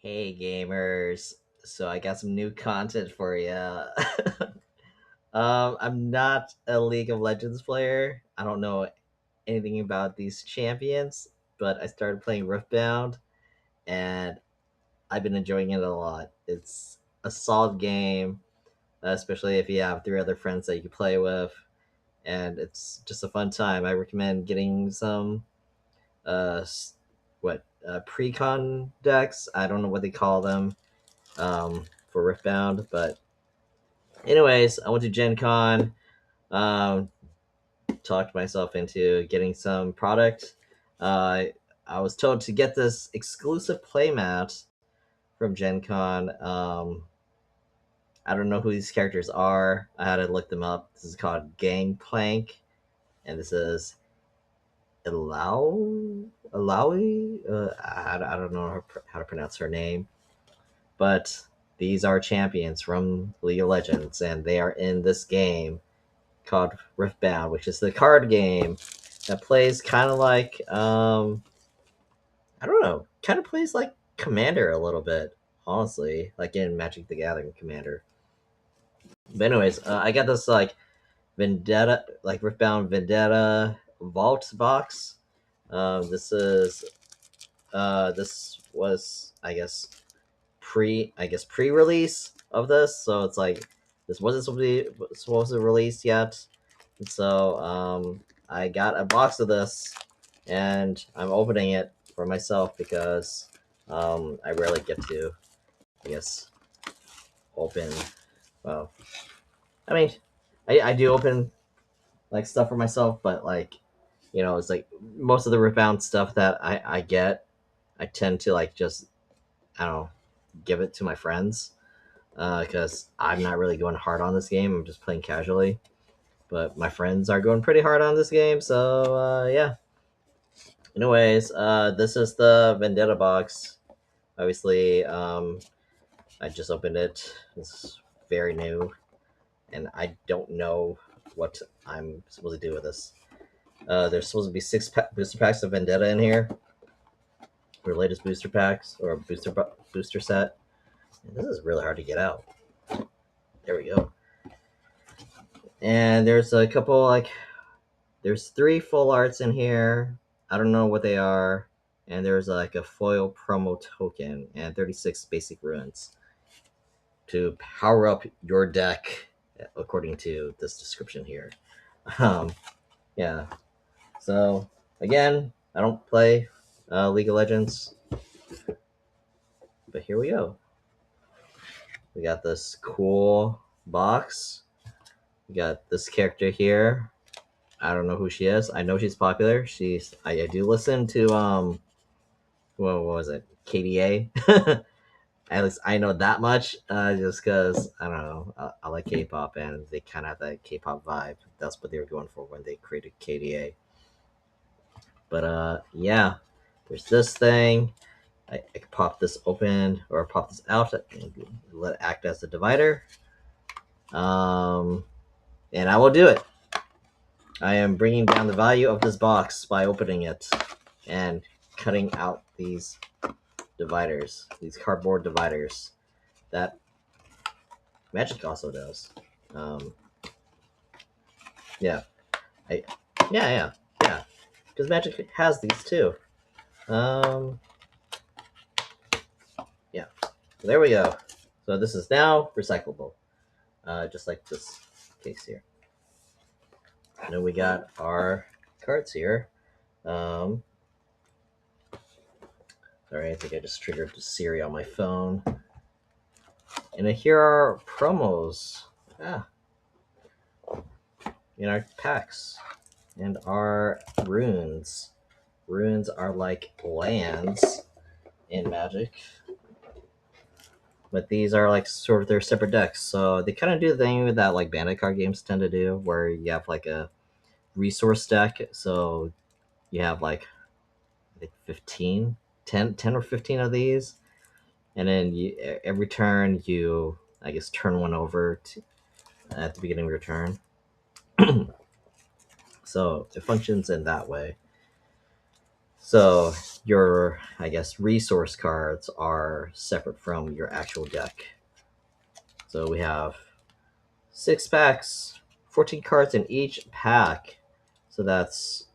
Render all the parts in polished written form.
Hey gamers, so I got some new content for you. I'm not a League of Legends player. I don't know anything about these champions, but I started playing Riftbound, and I've been enjoying it a lot. It's a solid game, especially if you have three other friends that you can play with, and it's just a fun time. I recommend getting some uh, pre-con decks. I don't know what they call them for Riftbound. But anyways, I went to Gen Con, um, talked myself into getting some product. Uh, I was told to get this exclusive playmat from Gen Con. I don't know who these characters are. I had to look them up. This is called Gangplank, and this is Ilawi. I don't know how to pronounce her name, but these are champions from League of Legends, and they are in this game called Riftbound, which is the card game that plays kind of like I don't know, kind of plays like Commander a little bit, honestly, like in Magic the Gathering Commander. But anyways, I got this like Vendetta, like Riftbound Vendetta Vault box. This was pre-release of this, so it's like this wasn't supposed to release yet. And so I got a box of this, and I'm opening it for myself because I rarely get to, I guess, open. Well, I mean, I do open like stuff for myself, but like it's like most of the Riftbound stuff that I get, I tend to like just I don't know give it to my friends because I'm not really going hard on this game. I'm just playing casually, but my friends are going pretty hard on this game. So yeah. Anyways, this is the Vendetta box. Obviously, I just opened it. It's very new, and I don't know what I'm supposed to do with this. There's supposed to be booster packs of Vendetta in here, or latest booster packs, or booster set. And this is really hard to get out. There we go. And there's a couple there's 3 full arts in here. I don't know what they are. And there's like a foil promo token and 36 basic runes to power up your deck, according to this description here. Um, yeah. So again, I don't play League of Legends, but here we go. We got this cool box. We got this character here. I don't know who she is. I know she's popular. I do listen to what was it? KDA. At least I know that much. Just because I don't know. I like K-pop, and they kind of have that K-pop vibe. That's what they were going for when they created KDA. But yeah, there's this thing. I can pop this open or pop this out and let it act as the divider. And I will do it. I am bringing down the value of this box by opening it and cutting out these dividers, these cardboard dividers that Magic also does. Yeah, I, yeah, because Magic has these too. Yeah, so there we go. So this is now recyclable, just like this case here. And then we got our cards here. Sorry, I think I just triggered Siri on my phone. And then here are promos in our packs and our runes. Runes are like lands in Magic, but these are like sort of their separate decks. So they kind of do the thing that like Bandit card games tend to do, where you have like a resource deck. So you have like I think 15, 10 or 15 of these, and then every turn you I guess turn one over at the beginning of your turn. So it functions in that way. So your, I guess, resource cards are separate from your actual deck. So we have 6 packs, 14 cards in each pack. So that's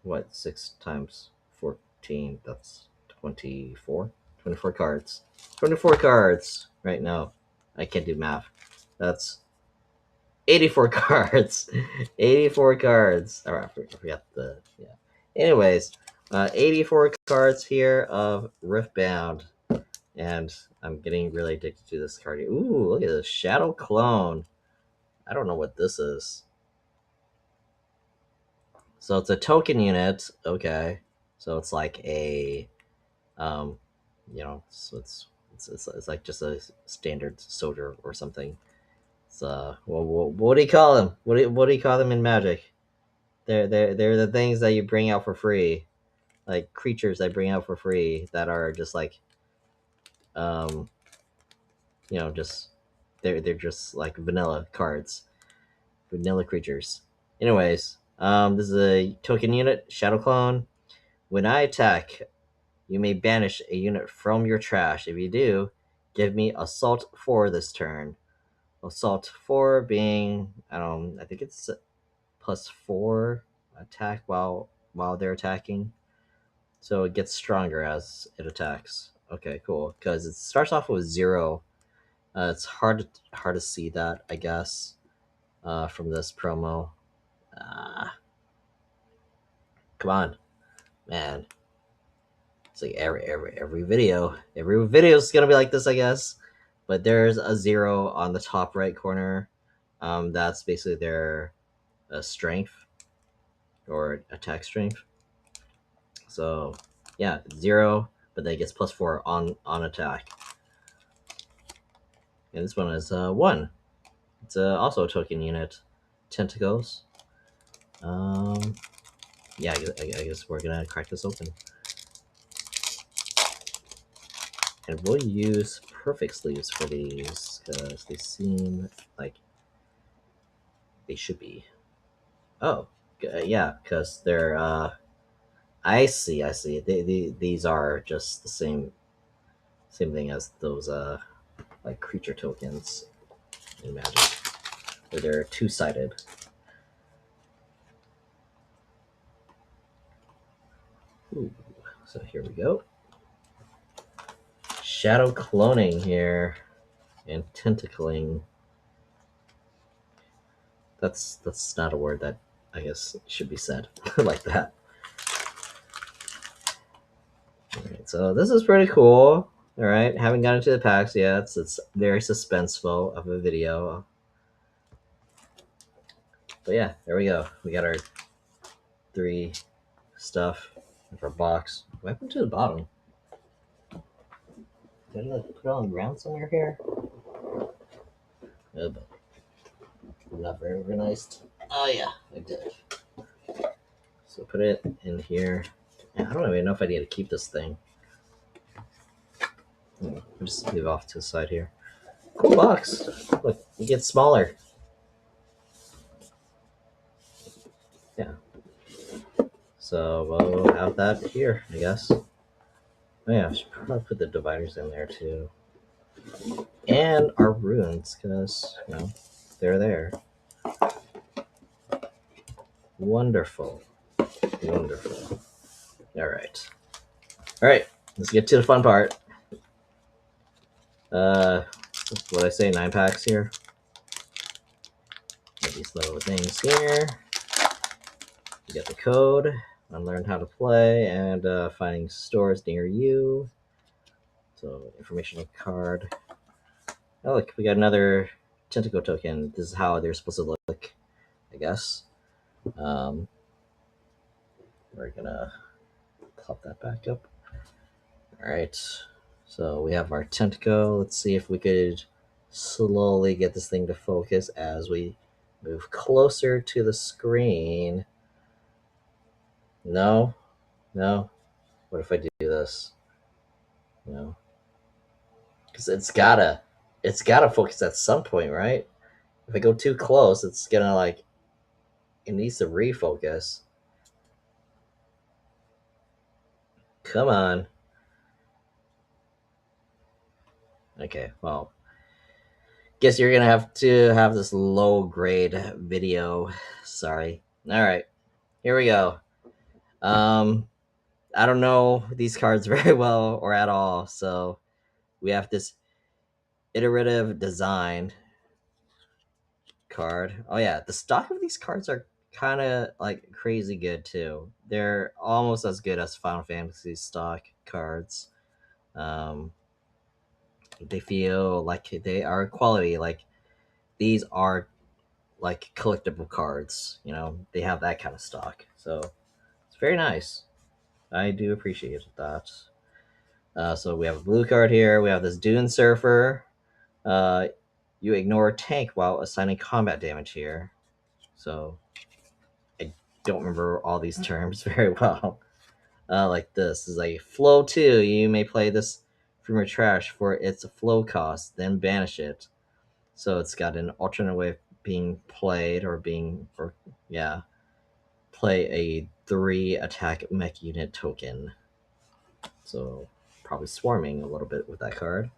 what, 6 times 14? That's 24. 24 cards. 24 cards right now. I can't do math. That's 84 cards. 84 cards. All right, I forgot the, yeah. Anyways, 84 cards here of Riftbound. And I'm getting really addicted to this card. Ooh, look at this Shadow Clone. I don't know what this is. So it's a token unit. Okay. So it's like a, um, so it's like just a standard soldier or something. So what do you call them? What do you call them in Magic? They're the things that you bring out for free, like creatures that bring out for free that are just like, um, just they're just like vanilla cards, vanilla creatures. Anyways, this is a token unit, Shadow Clone. When I attack, you may banish a unit from your trash. If you do, give me Assault 4 this turn. Assault 4 being, I think it's +4 attack while they're attacking. So it gets stronger as it attacks. Okay, cool. Because it starts off with 0. It's hard to see that, I guess, from this promo. Ah, come on, man. It's like every video is gonna be like this, I guess. But there's a 0 on the top right corner. That's basically their strength or attack strength. So yeah, 0, but then it gets +4 on attack. And this one is 1. It's also a token unit. Tentacles. Yeah, I guess we're gonna crack this open. And we'll use perfect sleeves for these because they seem like they should be. Oh, yeah, because they're. I see. These are just the same thing as those like creature tokens in Magic, where they're two-sided. Ooh, so here we go. Shadow cloning here and tentacling. That's not a word that I guess should be said like that. All right, so this is pretty cool. All right, haven't gotten to the packs yet. It's very suspenseful of a video. But yeah, there we go. We got our 3 stuff of our box. What happened to the bottom? Did I put it on the ground somewhere here? Oh, but not very organized. Oh yeah, I did. So put it in here. I don't even know if I need to keep this thing. I'll just leave it off to the side here. Cool box. Look, it gets smaller. Yeah. So we'll have that here, I guess. Oh yeah, I should probably put the dividers in there too. And our runes, because, they're there. Wonderful. Wonderful. Alright. Alright, let's get to the fun part. What did I say, 9 packs here? Get these little things here. You get the code, unlearn how to play, and finding stores near you. So, informational card. Oh, look, we got another tentacle token. This is how they're supposed to look, I guess. We're gonna pop that back up. All right. So we have our tentacle. Let's see if we could slowly get this thing to focus as we move closer to the screen. No, no. What if I do this? No, because it's gotta focus at some point, right? If I go too close, it's gonna like it needs to refocus. Come on. Okay, well, guess you're gonna have to have this low grade video. Sorry. All right, here we go. Um, I don't know these cards very well or at all, so we have this iterative design card. Oh yeah, the stock of these cards are kind of like crazy good too. They're almost as good as Final Fantasy stock cards. Um, they feel like they are quality. Like these are like collectible cards. You know, they have that kind of stock. So it's very nice. I do appreciate that. So we have a blue card here. We have this Dune Surfer. Uh, you ignore tank while assigning combat damage here. So I don't remember all these terms very well. Like this is like flow 2. You may play this from your trash for its flow cost, then banish it. So it's got an alternate way of being played or yeah, play a 3 attack mech unit token. So probably swarming a little bit with that card.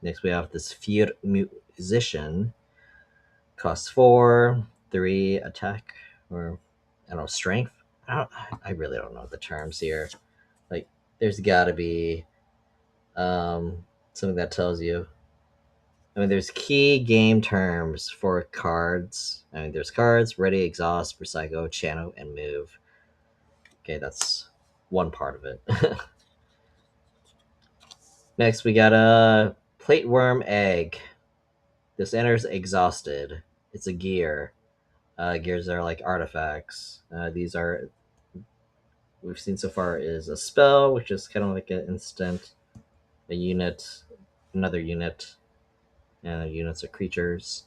Next we have this Feud Musician. Costs 4, 3 attack, or I don't know, strength. I really don't know the terms here. Like, there's got to be something that tells you. I mean, there's key game terms for cards. I mean, there's cards, ready, exhaust, recycle, channel, and move. Okay, that's one part of it. Next, we got a plate worm egg. This enters exhausted. It's a gear. Gears are like artifacts. These are we've seen so far is a spell, which is kind of like an instant, a unit, another unit, and units are creatures.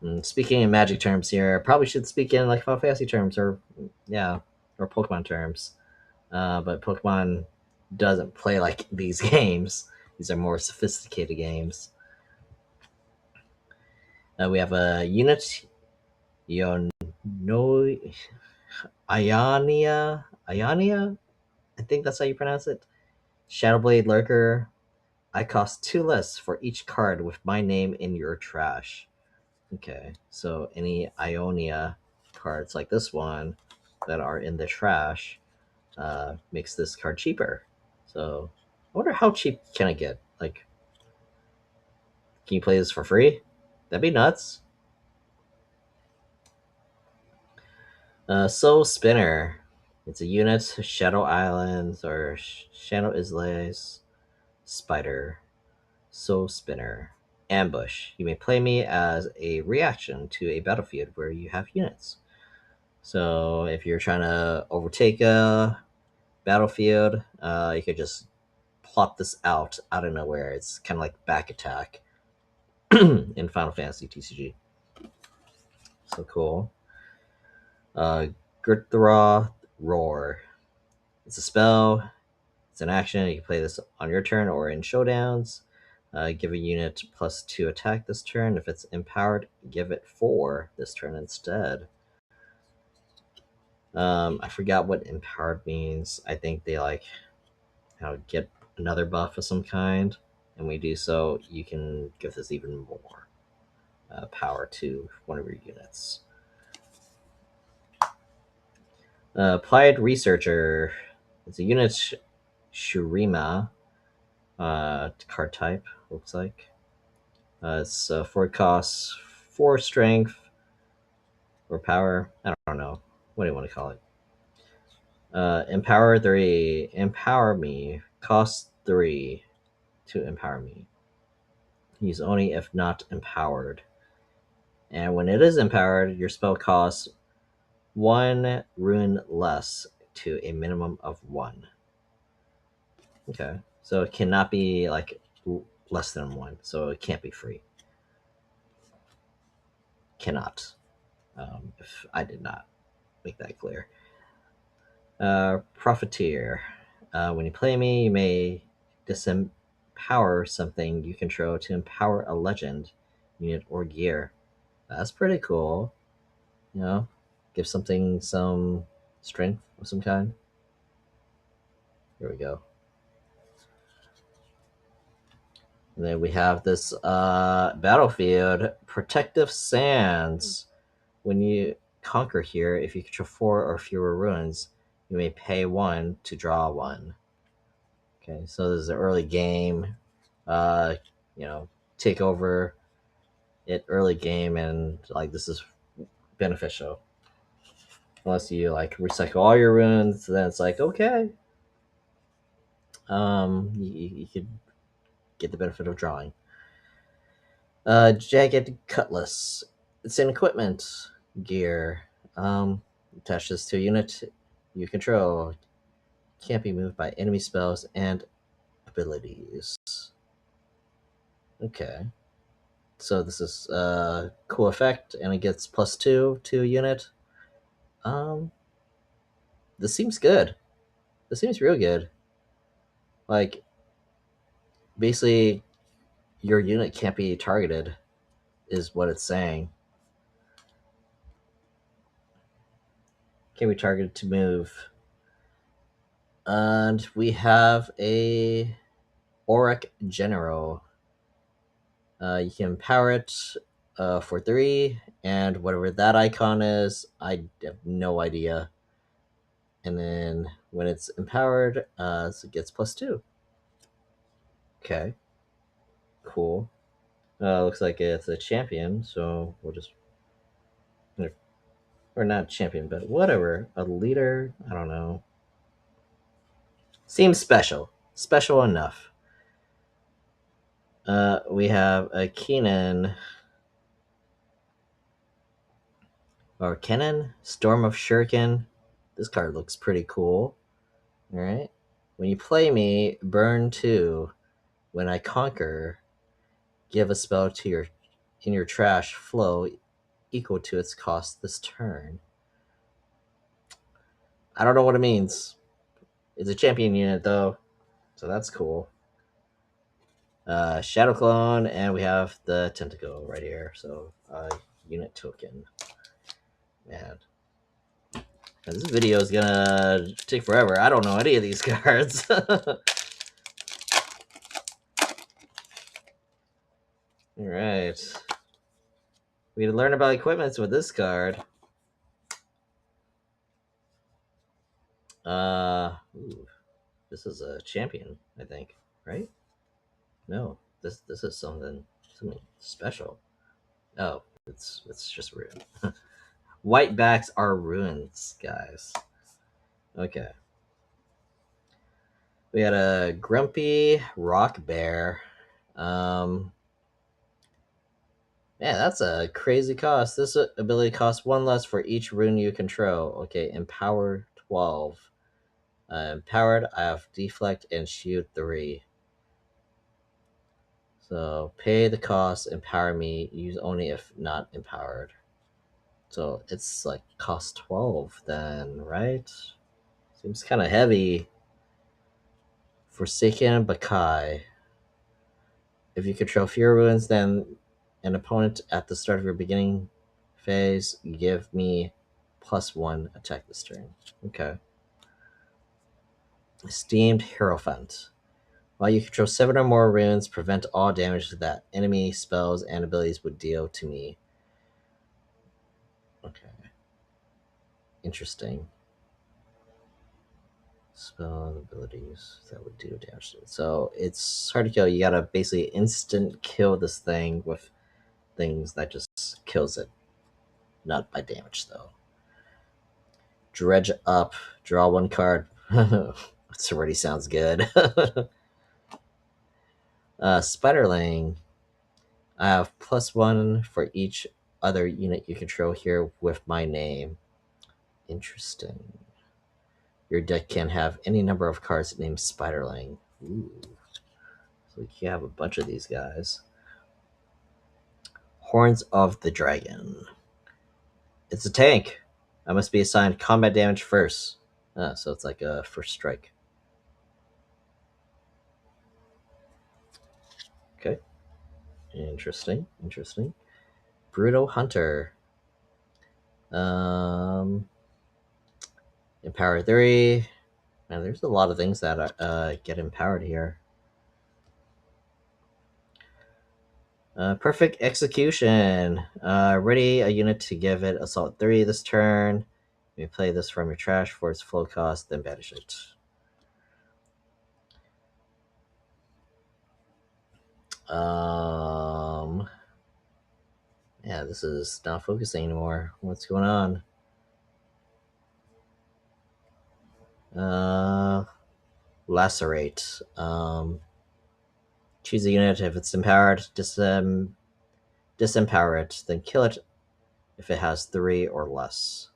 And speaking in magic terms here, probably should speak in like Final Fantasy terms or yeah, or Pokemon terms. But Pokemon doesn't play like these games. These are more sophisticated games. We have a unit, Iono, Ionia. I think that's how you pronounce it. Shadowblade Lurker. I cost 2 less for each card with my name in your trash. Okay, so any Ionia cards like this one that are in the trash makes this card cheaper. So I wonder how cheap can I get? Like, can you play this for free? That'd be nuts. Soul Spinner. It's a unit, Shadow Islands or Shadow Isles, Spider, Soul Spinner. Ambush. You may play me as a reaction to a battlefield where you have units. So if you're trying to overtake a battlefield, you could just plop this out of nowhere. It's kind of like back attack in Final Fantasy TCG. So cool. Gurthra Roar. It's a spell. It's an action. You can play this on your turn or in showdowns. Give a unit +2 attack this turn. If it's empowered, give it 4 this turn instead. I forgot what empowered means. I think they like get another buff of some kind, and we do so. You can give this even more power to one of your units. Applied Researcher. It's a unit Shurima card type, looks like. It's 4 costs, 4 strength, or power. I don't know. What do you want to call it? Empower 3. Empower me. Cost 3 to empower me. Use only if not empowered. And when it is empowered, your spell costs 1 rune less to a minimum of 1. Okay. So it cannot be like less than 1. So it can't be free. Cannot. If I did not make that clear. Profiteer. When you play me, you may disempower something you control to empower a legend, unit, or gear. That's pretty cool. You know, give something some strength of some kind. Here we go. And then we have this battlefield, Protective Sands. When you conquer here, if you control 4 or fewer ruins, you may pay 1 to draw 1. Okay, so this is an early game. Uh, you know, take over it early game, and like this is beneficial. Unless you like recycle all your runes, then it's like okay. You could get the benefit of drawing. Jagged Cutlass. It's an equipment gear. Attach this to a unit you control. Can't be moved by enemy spells and abilities. Okay. So this is a cool effect, and it gets +2 to a unit. Um, this seems good. This seems real good. Like, basically, your unit can't be targeted, is what it's saying. Can be targeted to move. And we have a Auric General. You can power it for 3, and whatever that icon is, I have no idea. And then when it's empowered, so it gets +2. Okay, cool. Looks like it's a champion, so we'll just, or not champion, but whatever. A leader, I don't know. Seems special. Special enough. We have a Kenan. Or Kenan? Storm of Shuriken. This card looks pretty cool. Alright. When you play me, burn 2. When I conquer, give a spell to your in your trash flow equal to its cost this turn. I don't know what it means. It's a champion unit though, so that's cool. Shadow Clone, and we have the Tentacle right here. So unit token. Man. This video is gonna take forever. I don't know any of these cards. Alright. We can learn about equipments with this card. Ooh, this is a champion, I think, right? No, this is something special. Oh, it's just ruin. White backs are ruins, guys. Okay. We got a Grumpy Rock Bear. Yeah, that's a crazy cost. This ability costs 1 less for each rune you control. Okay, Empower 12. Empowered, I have Deflect and Shield 3. So pay the cost, empower me, use only if not empowered. So it's like cost 12 then, right? Seems kind of heavy. Forsaken Bakai. If you control fewer ruins than an opponent at the start of your beginning phase, give me +1 attack this turn. Okay. Esteemed Hierophant. While you control 7 or more runes, prevent all damage that enemy spells and abilities would deal to me. Okay. Interesting. Spell abilities that would do damage to it. So it's hard to kill. You gotta basically instant kill this thing with things that just kills it. Not by damage, though. Dredge Up. Draw 1 card. This already sounds good. Spiderling. I have +1 for each other unit you control here with my name. Interesting. Your deck can have any number of cards named Spiderling. Ooh. So you can have a bunch of these guys. Horns of the Dragon. It's a tank. I must be assigned combat damage first. So it's like a first strike. Okay. Interesting. Brutal Hunter. Empower 3. Man, there's a lot of things that get empowered here. Perfect execution. Ready a unit to give it assault 3 this turn. You play this from your trash for its flow cost, then banish it. Yeah, this is not focusing anymore. What's going on? Lacerate. Choose a unit if it's empowered. Disempower it, then kill it if it has 3 or less.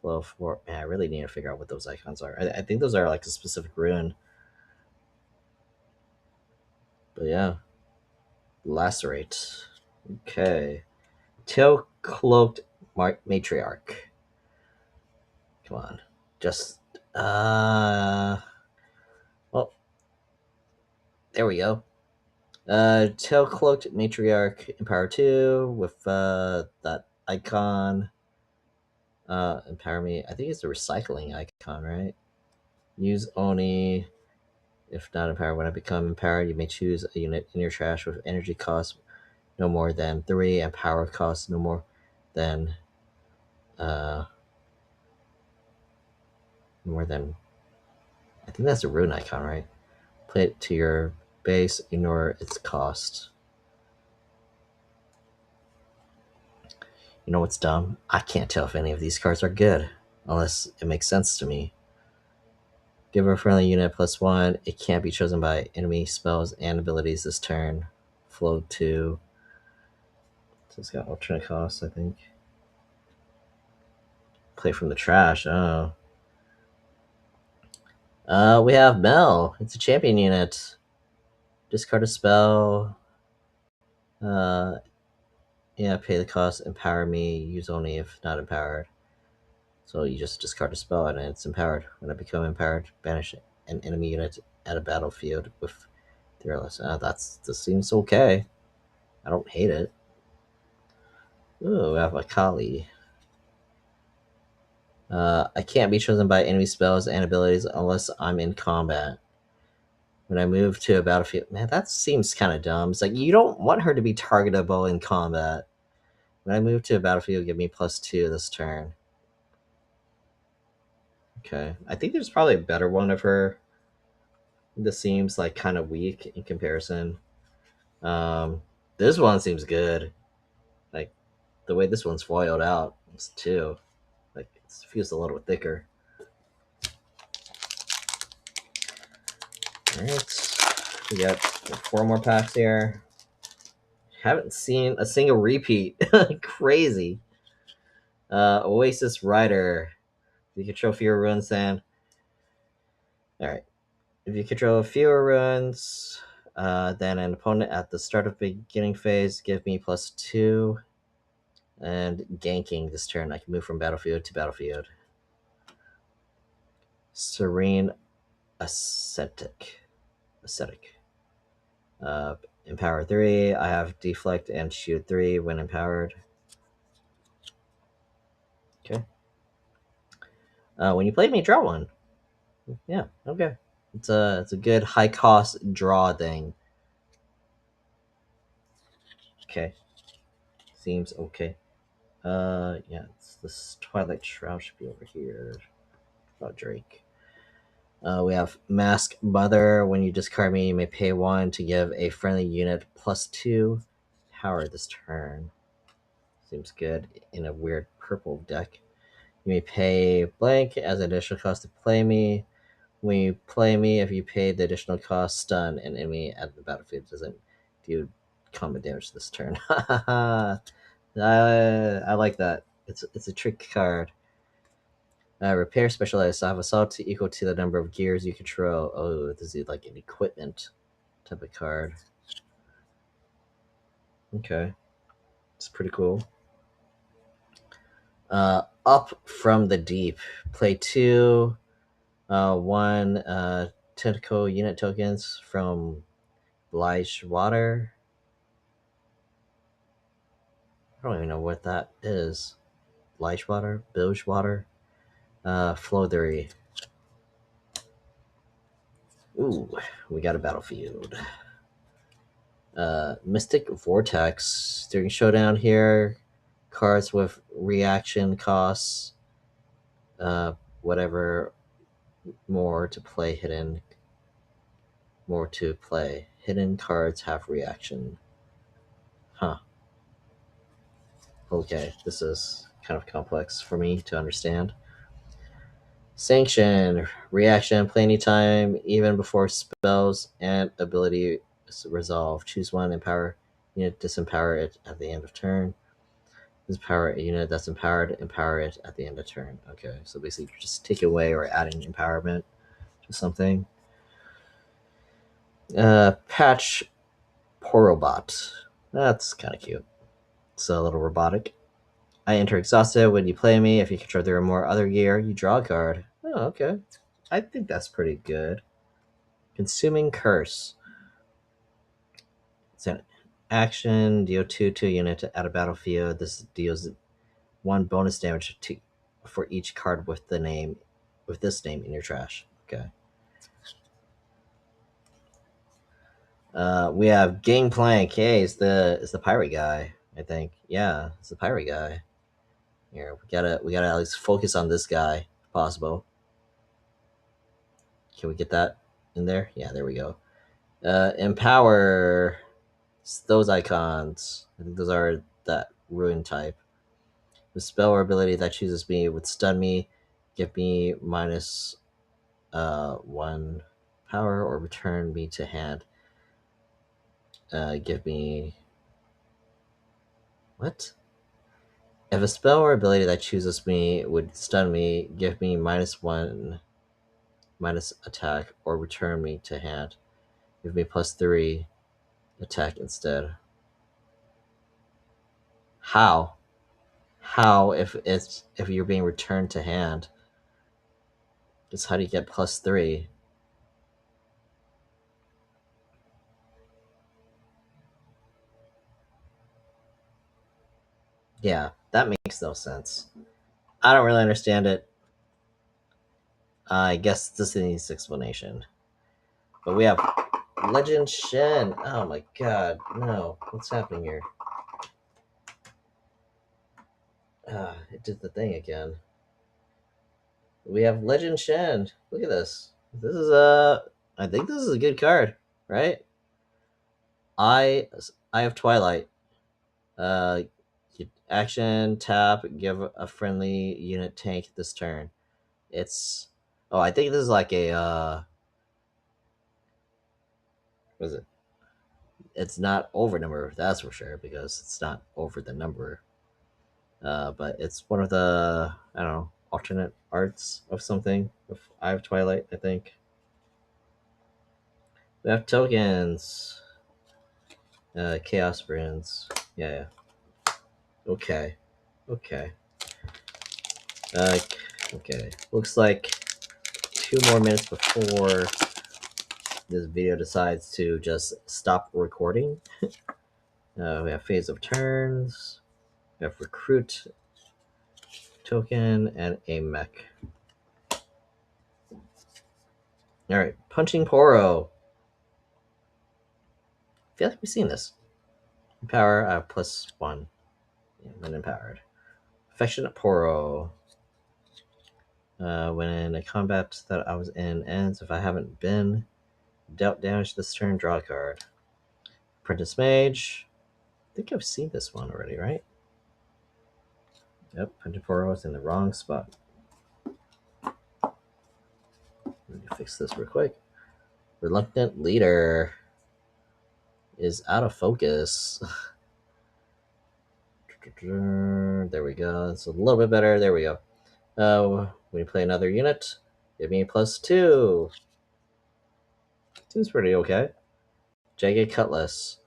Flow 4. Man, I really need to figure out what those icons are. I think those are like a specific rune. But yeah. Lacerate. Okay. Tail cloaked matriarch. Come on. Just well, there we go. Tail cloaked matriarch empower 2 with that icon. Empower me. I think it's the recycling icon, right? Use Oni. If not empowered, when I become empowered, you may choose a unit in your trash with energy cost no more than 3 and power cost no more than uh more than I think that's a rune icon, right? Play it to your base, ignore its cost. You know what's dumb? I can't tell if any of these cards are good, unless it makes sense to me. Give a friendly unit +1. It can't be chosen by enemy spells and abilities this turn. Flow 2. So it's got alternate costs, I think. Play from the trash. Oh. We have Mel. It's a champion unit. Discard a spell. Uh, yeah, pay the cost. Empower me. Use only if not empowered. So you just discard a spell and it's empowered. When I become empowered, banish an enemy unit at a battlefield with 3 or less. This seems okay. I don't hate it. Ooh, we have a Kali. I can't be chosen by enemy spells and abilities unless I'm in combat. When I move to a battlefield, man, that seems kind of dumb. It's like you don't want her to be targetable in combat. When I move to a battlefield, give me +2 this turn. Okay, I think there's probably a better one of her. This seems like kind of weak in comparison. Um, this one seems good. Like the way this one's foiled out too. Like it feels a little thicker. All right, we got 4 more packs here. Haven't seen a single repeat. Crazy. Oasis Rider. If you control fewer runes, then. Alright. If you control fewer runes than an opponent at the start of the beginning phase, give me +2. And ganking this turn, I can move from battlefield to battlefield. Serene Ascetic. Empower 3. I have deflect and shoot 3 when empowered. Okay. When you play me, draw 1. Yeah, okay. It's a good high cost draw thing. Okay. Seems okay. Yeah, it's this Twilight Shroud should be over here. About Drake. We have Mask Mother. When you discard me, you may pay 1 to give a friendly unit +2 power this turn. Seems good in a weird purple deck. You may pay blank as additional cost to play me. When you play me, if you pay the additional cost, stun an enemy at the battlefield. Doesn't do combat damage this turn. I like that. It's a trick card. Repair specialized. I have assault equal to the number of gears you control. Oh, this is like an equipment type of card. Okay, it's pretty cool. Up from the deep. Play 2, 1 tentacle unit tokens from Blige Water. I don't even know what that is. Blige Water? Bilge Water? Flow 3. Ooh, we got a battlefield. Mystic Vortex. During showdown here, cards with reaction costs, uh, whatever, more to play hidden. More to play. Hidden cards have reaction. Huh. Okay, this is kind of complex for me to understand. Sanction. Reaction. Play anytime, even before spells and ability resolve. Choose one. Empower unit. Disempower it at the end of turn. Empower a unit that's empowered. Empower it at the end of turn. Okay, so basically just take away or adding empowerment to something. Patch Porobot. That's kind of cute. It's a little robotic. I enter exhausted when you play me. If you control there are more other gear, you draw a card. Oh, okay. I think that's pretty good. Consuming Curse. It's an action. Deal 2 to a unit at a battlefield. This deals 1 bonus damage for each card with this name in your trash. Okay. We have Gangplank. Hey, it's the pirate guy. I think. Yeah, it's the pirate guy. Here, we gotta at least focus on this guy, if possible. Can we get that in there? Yeah, there we go. Empower those icons. I think those are that ruin type. The spell or ability that chooses me would stun me, give me minus 1 power, or return me to hand. Give me what? If a spell or ability that chooses me would stun me, give me -1 minus attack, or return me to hand. Give me +3 attack instead. How? How if you're being returned to hand? Just how do you get +3? Yeah, that makes no sense. I don't really understand it. I guess this needs explanation. But we have Legend Shen. Oh my god, no. What's happening here? It did the thing again. We have Legend Shen. Look at this. This is I think this is a good card, right? I I have Twilight. Uh action tap, give a friendly unit tank this turn. It's I think this is like a what is it? It's not over number, that's for sure, because it's not over the number. But it's one of the I don't know alternate arts of something. I have Twilight, I think. We have tokens. Chaos brands. Yeah, yeah. Okay. Okay. Uh, okay. Looks like 2 more minutes before this video decides to just stop recording. We have phase of turns. We have recruit token and a mech. All right, punching Poro. I feel like we've seen this. Power +1. Yeah, when empowered. Affectionate Poro. When a combat that I was in ends, if I haven't been dealt damage this turn, draw a card. Apprentice Mage. I think I've seen this one already, right? Yep, Punching Poro is in the wrong spot. Let me fix this real quick. Reluctant Leader is out of focus. There we go. It's a little bit better. There we go. When you play another unit, give me +2. Seems pretty okay. Jagged Cutlass.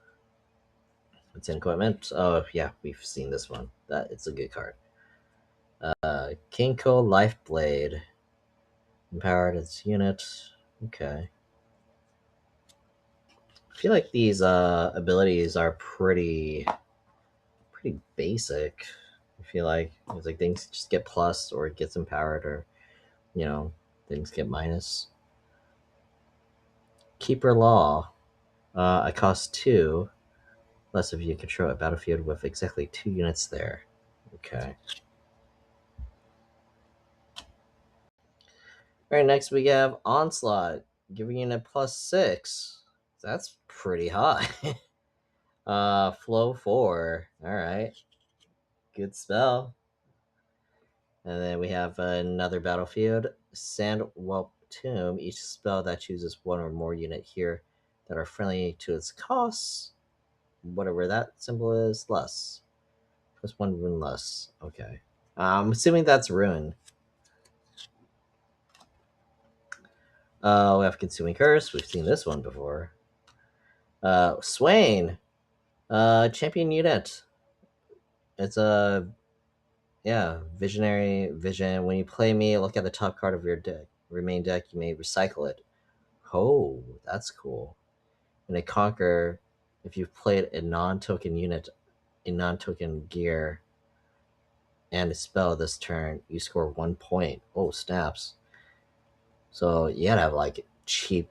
It's in equipment. Oh yeah, we've seen this one. It's a good card. Kinko Lifeblade. Empowered its unit. Okay. I feel like these abilities are pretty basic. I feel like it's like things just get plus or it gets empowered or things get minus. Keeper Law. I cost 2. Less if you control a battlefield with exactly 2 units there. Okay. Alright, next we have Onslaught, giving you a +6. That's pretty high. Flow 4. Alright. Good spell. And then we have another battlefield, Sandwhelp Tomb. Each spell that chooses one or more unit here that are friendly to its costs, whatever that symbol is, less. Plus 1 rune less. Okay. I'm assuming that's rune. We have Consuming Curse. We've seen this one before. Swain. Champion unit. It's a visionary vision. When you play me, look at the top card of your deck. Remain deck, you may recycle it. Oh, that's cool. When they conquer, if you've played a non-token unit, a non-token gear, and a spell this turn, you score 1 point. Oh, snaps. So you gotta have like cheap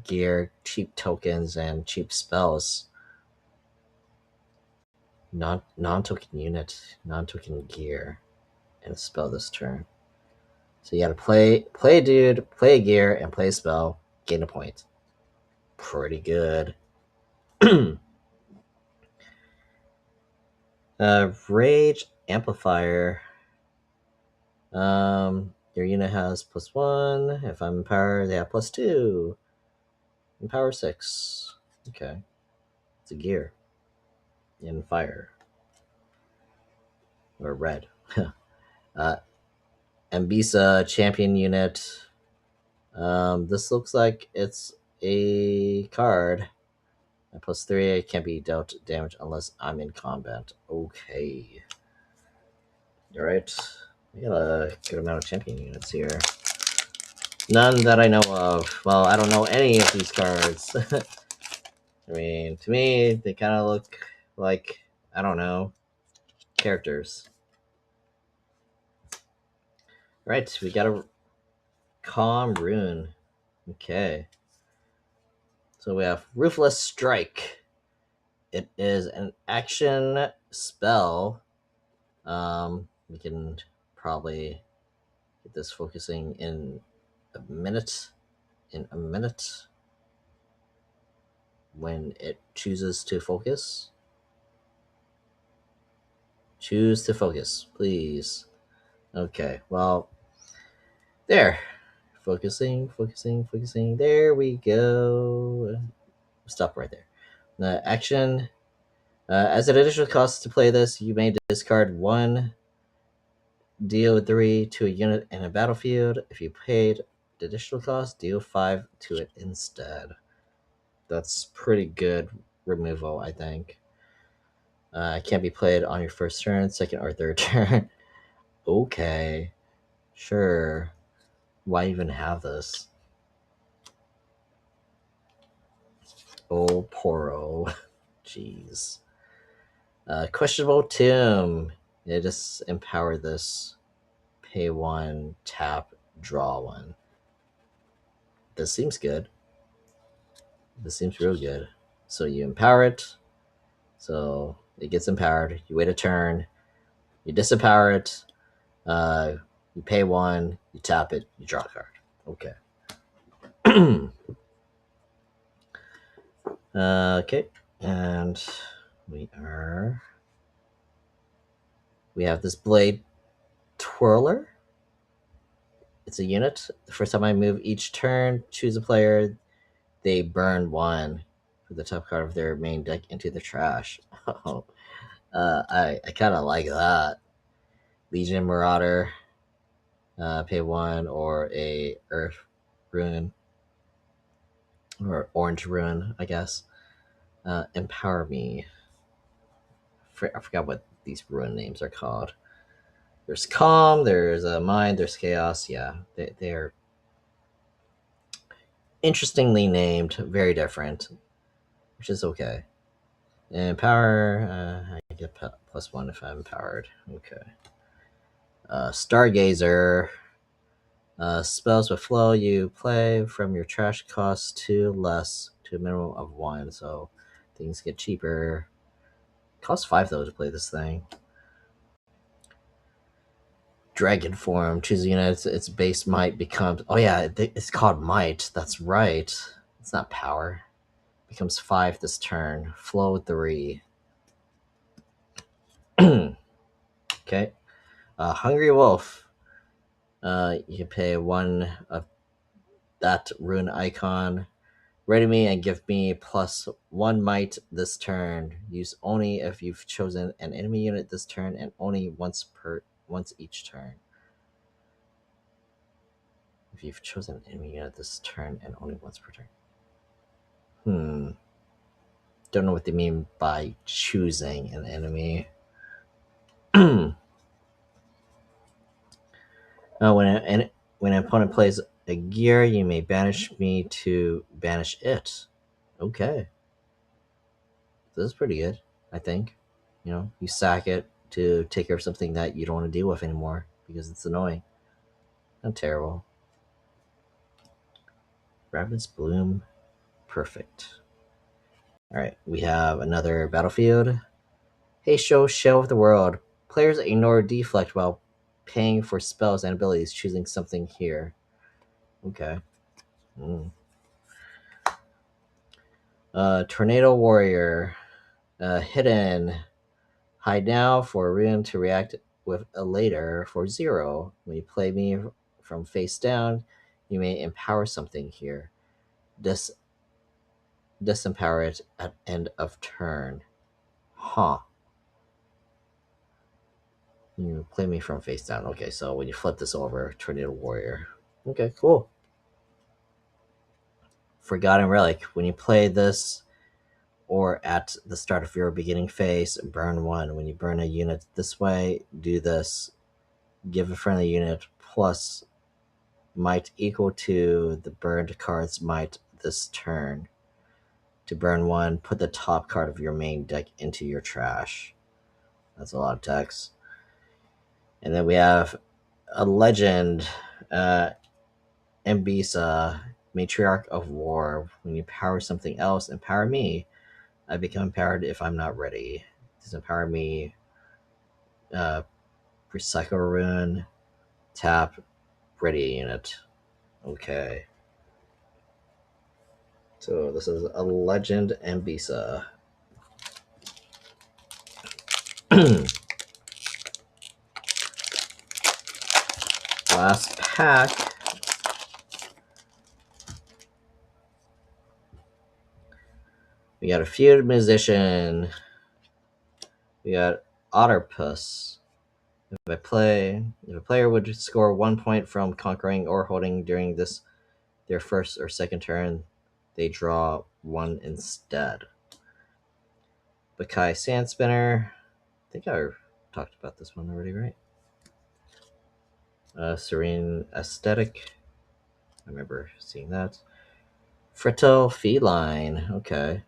gear, cheap tokens, and cheap spells. Non-token unit, non-token gear, and a spell this turn. So you gotta play a dude, play a gear, and play a spell, gain a point. Pretty good. Rage Amplifier. Your unit has +1. If I'm empowered, they have +2. Empower 6. Okay. It's a gear. In fire. Or red. Ambisa champion unit. This looks like it's a card. At +3, it can't be dealt damage unless I'm in combat. Okay. Alright. We got a good amount of champion units here. None that I know of. Well, I don't know any of these cards. I mean, to me, they kind of look like, I don't know, characters. Right, we got a Calm Rune. Okay. So we have Ruthless Strike. It is an action spell. We can probably get this focusing in a minute. When it chooses to focus. Choose to focus, please. Okay, well, there. Focusing. There we go. Stop right there. The action. As an additional cost to play this, you may discard 1 deal 3 to a unit in a battlefield. If you paid the additional cost, deal 5 to it instead. That's pretty good removal, I think. It can't be played on your first turn, second, or third turn. Okay. Sure. Why even have this? Oh, poro. Jeez. Questionable Tomb. Yeah, just empower this. Pay 1, tap, draw 1. This seems good. This seems real good. So you empower it. So it gets empowered. You wait a turn. You disempower it. You pay 1. You tap it. You draw a card. Okay. Okay. And we have this Blade Twirler. It's a unit. The first time I move each turn, choose a player. They burn 1 for the top card of their main deck into the trash. Oh, I kind of like that. Legion Marauder, pay 1, or a Earth Rune, or Orange Rune, I guess. Empower Me. I forgot what these rune names are called. There's Calm, there's Mind, there's Chaos. Yeah, they're interestingly named, very different, which is okay. And power, I get +1 if I'm empowered. Okay. Stargazer. Spells with flow you play from your trash cost 2 less to a minimum of 1, so things get cheaper. Costs 5 though to play this thing. Dragon form. Choose a unit. Its base might becomes. Oh yeah, it's called might. That's right. It's not power. Becomes 5 this turn. Flow 3. Okay. Hungry Wolf. You can pay 1 of that rune icon. Ready me and give me +1 might this turn. Use only if you've chosen an enemy unit this turn and only once each turn. If you've chosen an enemy unit this turn and only once per turn. Don't know what they mean by choosing an enemy. When an opponent plays a gear, you may banish me to banish it. Okay. This is pretty good, I think. You sack it to take care of something that you don't want to deal with anymore because it's annoying. Not terrible. Rabbit's Bloom. Perfect. Alright, we have another battlefield. Hey, Shell of the World. Players ignore deflect while paying for spells and abilities, choosing something here. Okay. Tornado Warrior. Hidden. Hide now for a rune to react with a later for 0. When you play me from face down, you may empower something here. Disempower it at end of turn. Huh. You play me from face down. Okay, so when you flip this over, Tornado Warrior. Okay, cool. Forgotten Relic. When you play this or at the start of your beginning phase, burn 1. When you burn a unit this way, do this. Give a friendly unit plus might equal to the burned card's might this turn. To burn 1, put the top card of your main deck into your trash. That's a lot of text. And then we have a legend, Mbisa, Matriarch of War. When you power something else, empower me. I become empowered if I'm not ready. Disempower me. Recycle rune. Tap. Ready unit. Okay. So this is a legend Mbisa. Last pack. We got a feud musician. We got Otterpuss. If a player would score 1 point from conquering or holding during their first or second turn, they draw 1 instead. Bakai Sandspinner. I think I talked about this one already, right? Serene Aesthetic. I remember seeing that. Fritto Feline. Okay.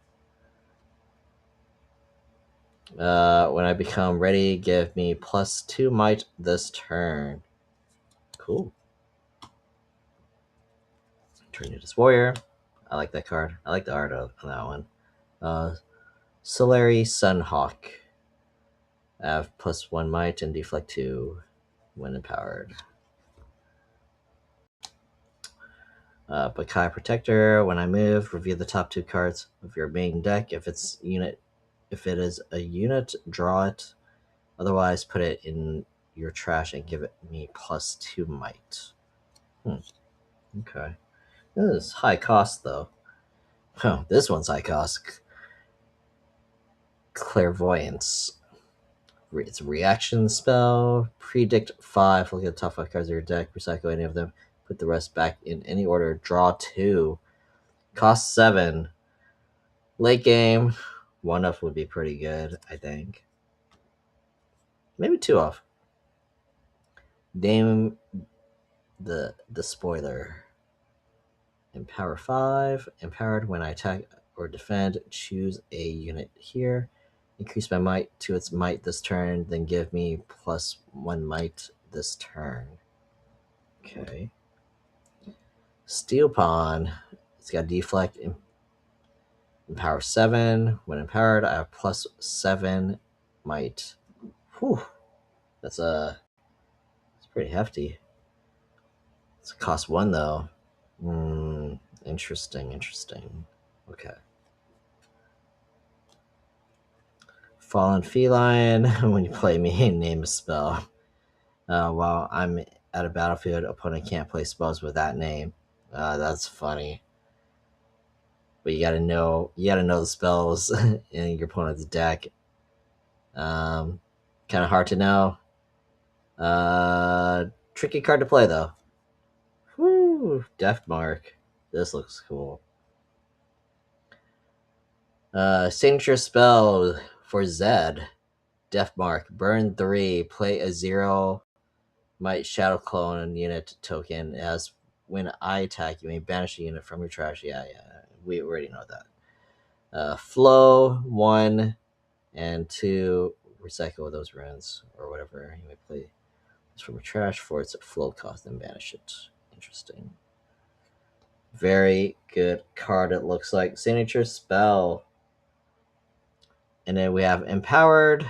When I become ready, give me +2 might this turn. Cool. Tornado's Warrior. I like that card. I like the art on that one. Solari Sunhawk. I have +1 might and deflect 2 when empowered. Bakai Protector. When I move, review the top 2 cards of your main deck. If it is a unit, draw it. Otherwise, put it in your trash and give it me +2 might. Okay. This is high cost though. Oh, this one's high cost. Clairvoyance. It's a reaction spell. Predict 5. Look at the top 5 cards of your deck. Recycle any of them. Put the rest back in any order. Draw 2. Cost 7. Late game. 1 off would be pretty good, I think. Maybe 2 off. Name the spoiler. Empower 5. Empowered when I attack or defend. Choose a unit here. Increase my might to its might this turn, then give me +1 might this turn. Okay. Steel Pawn. It's got deflect and empower 7. When empowered, I have +7 might. Whew. That's it's pretty hefty. It's cost 1 though. Interesting. Okay. Fallen Feline. When you play me, name a spell. While I'm at a battlefield, opponent can't play spells with that name. That's funny. But you gotta know the spells in your opponent's deck. Kind of hard to know. Tricky card to play though. Whoo, Death Mark. This looks cool. Signature spell for Zed. Death Mark. Burn 3. Play a 0 might Shadow Clone unit token. As when I attack, you may banish a unit from your trash. Yeah. We already know that. Flow 1 and 2. Recycle those runes or whatever. You may play this from your trash for its flow cost and banish it. Interesting. Very good card, it looks like. Signature spell. And then we have Empowered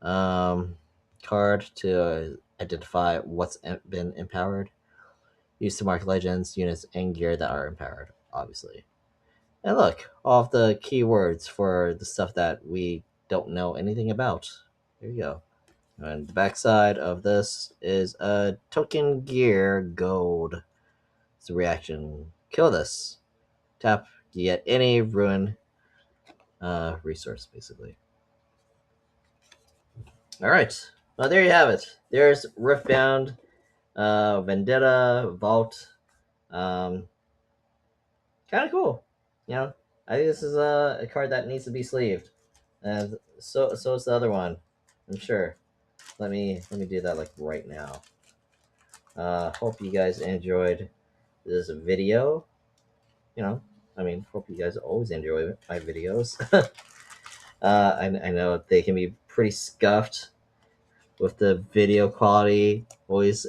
card to identify what's been empowered. Used to mark legends, units, and gear that are empowered, obviously. And look, all of the keywords for the stuff that we don't know anything about. There you go. And the backside of this is a token gear gold. It's a reaction. Kill this. Tap, you get any ruin resource, basically. All right. Well, there you have it. There's Riftbound, Vendetta, Vault. Kind of cool. You know, I think this is a card that needs to be sleeved, and so is the other one. I'm sure. Let me do that like right now. Hope you guys enjoyed this video. You know, hope you guys always enjoy my videos. I know they can be pretty scuffed with the video quality. Always,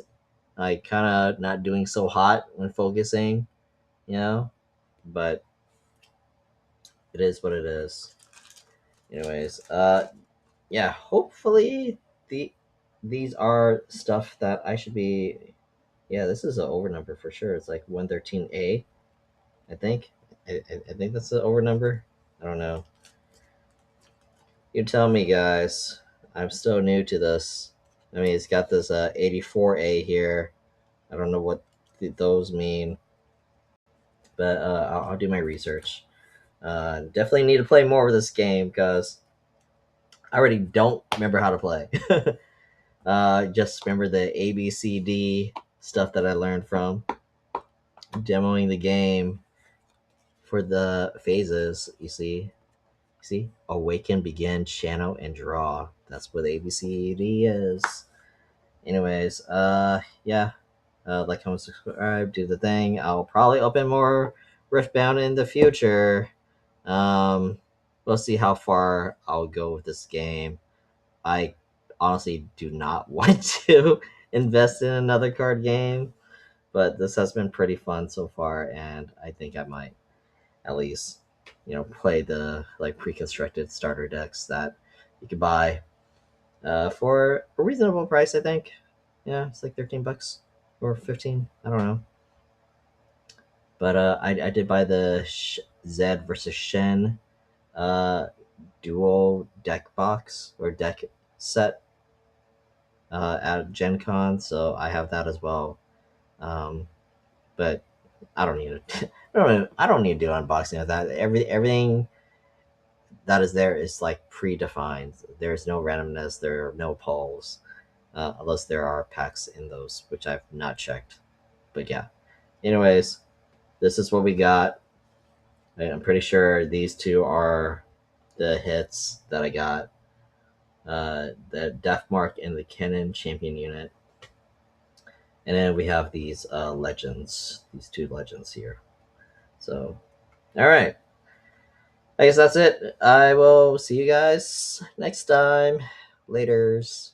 like, kind of not doing so hot when focusing, but it is what it is. Anyways, yeah, hopefully these are stuff that I should be. Yeah, this is an over number for sure. It's like 113A, I think. I think that's the over number. I don't know. You tell me, guys. I'm still new to this. It's got this 84A here. I don't know what those mean, but I'll do my research. Definitely need to play more of this game because I already don't remember how to play. Just remember the ABCD stuff that I learned from demoing the game for the phases. You see, awaken, begin, channel, and draw. That's what ABCD is. Anyways, yeah. Like, comment, subscribe, do the thing. I'll probably open more Riftbound in the future. We'll see how far I'll go with this game. I honestly do not want to invest in another card game, but this has been pretty fun so far, and I think I might at least, play the like pre-constructed starter decks that you could buy for a reasonable price. I think, yeah, it's like $13 or 15. I don't know, but I did buy the Zed versus Shen dual deck box or deck set at Gen Con, so I have that as well. But I don't need it. I don't need to do unboxing of that. Everything that is there is like predefined. There's no randomness. There are no polls, unless there are packs in those, which I've not checked. But yeah. Anyways, this is what we got. I'm pretty sure these two are the hits that I got. The Death Mark and the Cannon Champion unit. And then we have these legends, these two legends here. So, all right. I guess that's it. I will see you guys next time. Laters.